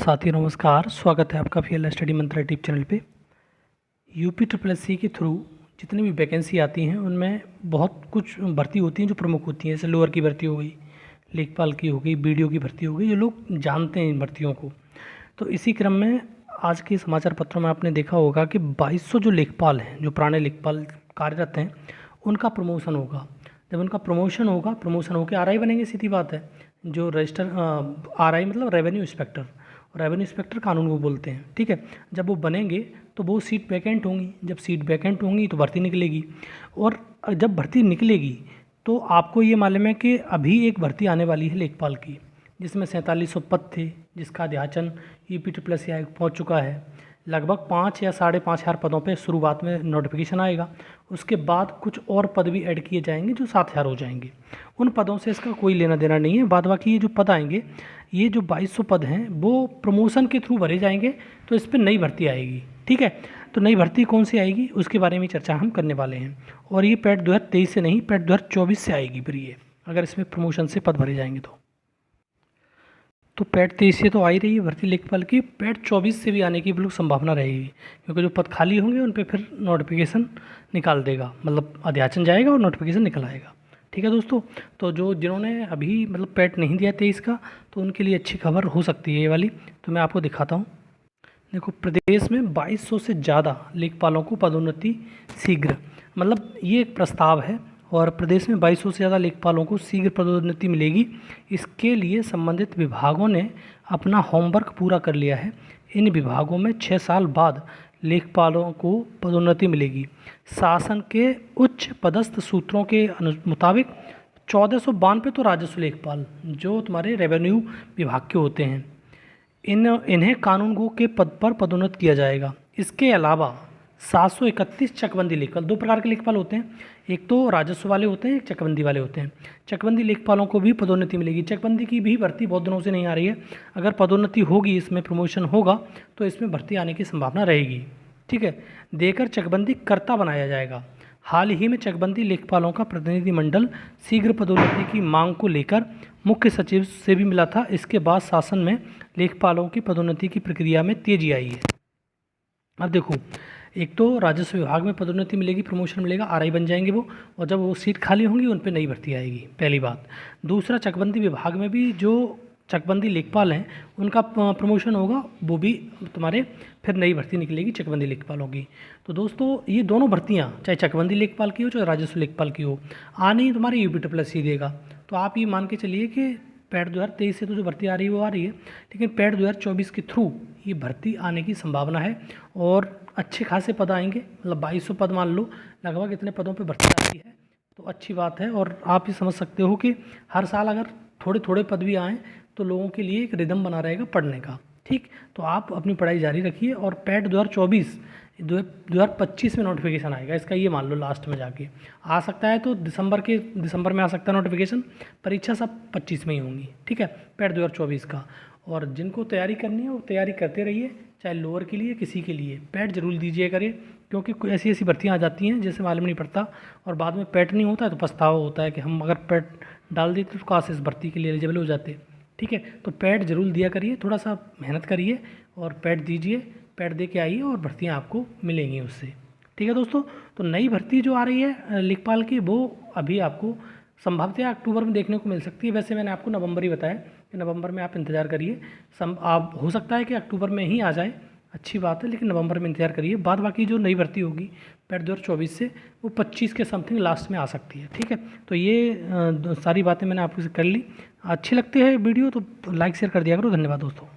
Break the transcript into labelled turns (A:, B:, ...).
A: साथियों नमस्कार, स्वागत है आपका फीएल स्टडी मंत्रा यूट्यूब चैनल पे। यूपी ट्रिपल एस सी के थ्रू जितनी भी वैकेंसी आती हैं उनमें बहुत कुछ भर्ती होती हैं जो प्रमुख होती हैं। जैसे लोअर की भर्ती हो गई, लेखपाल की हो गई, बीडीओ की भर्ती हो गई, जो लोग जानते हैं इन भर्तियों को। तो इसी क्रम में आज के समाचार पत्रों में आपने देखा होगा कि 2200 जो लेखपाल हैं, जो पुराने लेखपाल कार्यरत हैं, उनका प्रमोशन होगा। जब उनका प्रमोशन होकर आरआई बनेंगे, सीधी बात है। जो रजिस्टर आरआई मतलब रेवेन्यू इंस्पेक्टर, और रेवेन्यू इंस्पेक्टर कानून को बोलते हैं, ठीक है। जब वो बनेंगे तो वो सीट वैकेंट होंगी। जब सीट वैकेंट होंगी तो भर्ती निकलेगी, और जब भर्ती निकलेगी तो आपको ये मालूम है कि अभी एक भर्ती आने वाली है लेखपाल की, जिसमें 4700 पद थे, जिसका अध्याचन यूपी ट्रिपल एस सी आयोग पहुँच चुका है। लगभग 5 या 5,500 पदों पे शुरुआत में नोटिफिकेशन आएगा। उसके बाद कुछ और पद भी ऐड किए जाएंगे जो 7,000 हो जाएंगे। उन पदों से इसका कोई लेना देना नहीं है। बाद बाकी ये जो पद आएंगे, ये जो 2200 पद हैं वो प्रमोशन के थ्रू भरे जाएंगे, तो इस पर नई भर्ती आएगी, ठीक है। तो नई भर्ती कौन सी आएगी उसके बारे में चर्चा हम करने वाले हैं। और ये पैट 2023 से नहीं, पैट 2024 से आएगी फिर ये, अगर इसमें प्रमोशन से पद भरे जाएंगे तो पैट 23 से तो आ ही रही है भर्ती लेखपाल की, पैट 24 से भी आने की बिल्कुल संभावना रहेगी, क्योंकि जो पद खाली होंगे उन पे फिर नोटिफिकेशन निकाल देगा, मतलब अध्याचन जाएगा और नोटिफिकेशन निकल आएगा, ठीक है दोस्तों। तो जो जिन्होंने अभी मतलब पैट नहीं दिया 23 का, तो उनके लिए अच्छी खबर हो सकती है ये वाली। तो मैं आपको दिखाता हूँ। देखो, प्रदेश में 2200 से ज़्यादा लेखपालों को पदोन्नति शीघ्र, मतलब ये एक प्रस्ताव है, और प्रदेश में 2200 से ज़्यादा लेखपालों को शीघ्र पदोन्नति मिलेगी। इसके लिए संबंधित विभागों ने अपना होमवर्क पूरा कर लिया है। इन विभागों में 6 साल बाद लेखपालों को पदोन्नति मिलेगी। शासन के उच्च पदस्थ सूत्रों के मुताबिक 1492 तो राजस्व लेखपाल, जो तुम्हारे रेवेन्यू विभाग के होते हैं, इन्हें कानूनगो के पद पर पदोन्नत किया जाएगा। इसके अलावा 731 चकबंदी लेखपाल, 2 प्रकार के लेखपाल होते हैं, एक तो राजस्व वाले होते हैं, एक चकबंदी वाले होते हैं। चकबंदी लेखपालों को भी पदोन्नति मिलेगी। चकबंदी की भी भर्ती बहुत दिनों से नहीं आ रही है। अगर पदोन्नति होगी, इसमें प्रमोशन होगा, तो इसमें भर्ती आने की संभावना रहेगी, ठीक है। देकर चकबंदी कर्ता बनाया जाएगा। हाल ही में चकबंदी लेखपालों का प्रतिनिधिमंडल शीघ्र पदोन्नति की मांग को लेकर मुख्य सचिव से भी मिला था। इसके बाद शासन में लेखपालों की पदोन्नति की प्रक्रिया में तेजी आई है। अब देखो, एक तो राजस्व विभाग में पदोन्नति मिलेगी, प्रमोशन मिलेगा, आरआई बन जाएंगे वो, और जब वो सीट खाली होंगी उन पर नई भर्ती आएगी, पहली बात। दूसरा, चकबंदी विभाग में भी जो चकबंदी लेखपाल हैं उनका प्रमोशन होगा, वो भी तुम्हारे फिर नई भर्ती निकलेगी चकबंदी लेखपालों की। तो दोस्तों, ये दोनों भर्तियाँ, चाहे चकबंदी लेखपाल की हो चाहे राजस्व लेखपाल की हो, आने ही तुम्हारे यूपी ट्रिपल एस सी देगा। तो आप ये मान के चलिए कि पैट 2023 से तो जो भर्ती आ रही है वो आ रही है, लेकिन पैट 2024 के थ्रू ये भर्ती आने की संभावना है, और अच्छे खासे पद आएंगे। मतलब 2200 पद मान लो, लगभग इतने पदों पे भर्ती आ रही है, तो अच्छी बात है। और आप ये समझ सकते हो कि हर साल अगर थोड़े थोड़े पद भी आएँ तो लोगों के लिए एक रिदम बना रहेगा पढ़ने का, ठीक। तो आप अपनी पढ़ाई जारी रखिए, और पैट 2025 में नोटिफिकेशन आएगा इसका, ये मान लो लास्ट में जाके आ सकता है, तो दिसंबर में आ सकता है नोटिफिकेशन। परीक्षा सब 25 में ही होंगी, ठीक है, पैट 2024 का। और जिनको तैयारी करनी है वो तैयारी करते रहिए, चाहे लोअर के लिए किसी के लिए पैट जरूर दीजिए करिए, क्योंकि ऐसी ऐसी भर्तियाँ आ जाती हैं जैसे मालूम नहीं पड़ता, और बाद में पैट नहीं होता है तो पछतावा होता है कि हम अगर पैट डाल देते तो काश इस भर्ती के लिए एलिजिबल हो जाते, ठीक है। तो पैट जरूर दिया करिए, थोड़ा सा मेहनत करिए और पैट दीजिए, पैट दे के आइए और भर्तियाँ आपको मिलेंगी उससे, ठीक है दोस्तों। तो नई भर्ती जो आ रही है लेखपाल की, वो अभी आपको संभवतः अक्टूबर में देखने को मिल सकती है। वैसे मैंने आपको नवंबर ही बताया कि नवंबर में आप इंतज़ार करिए। आप हो सकता है कि अक्टूबर में ही आ जाए, अच्छी बात है, लेकिन नवंबर में इंतजार करिए। बाद बाकी जो नई भर्ती होगी पैट 2024 से, वो 25 के समथिंग लास्ट में आ सकती है, ठीक है। तो ये सारी बातें मैंने आपसे कर ली। अच्छी लगती है वीडियो तो लाइक शेयर कर दिया करो। धन्यवाद दोस्तों।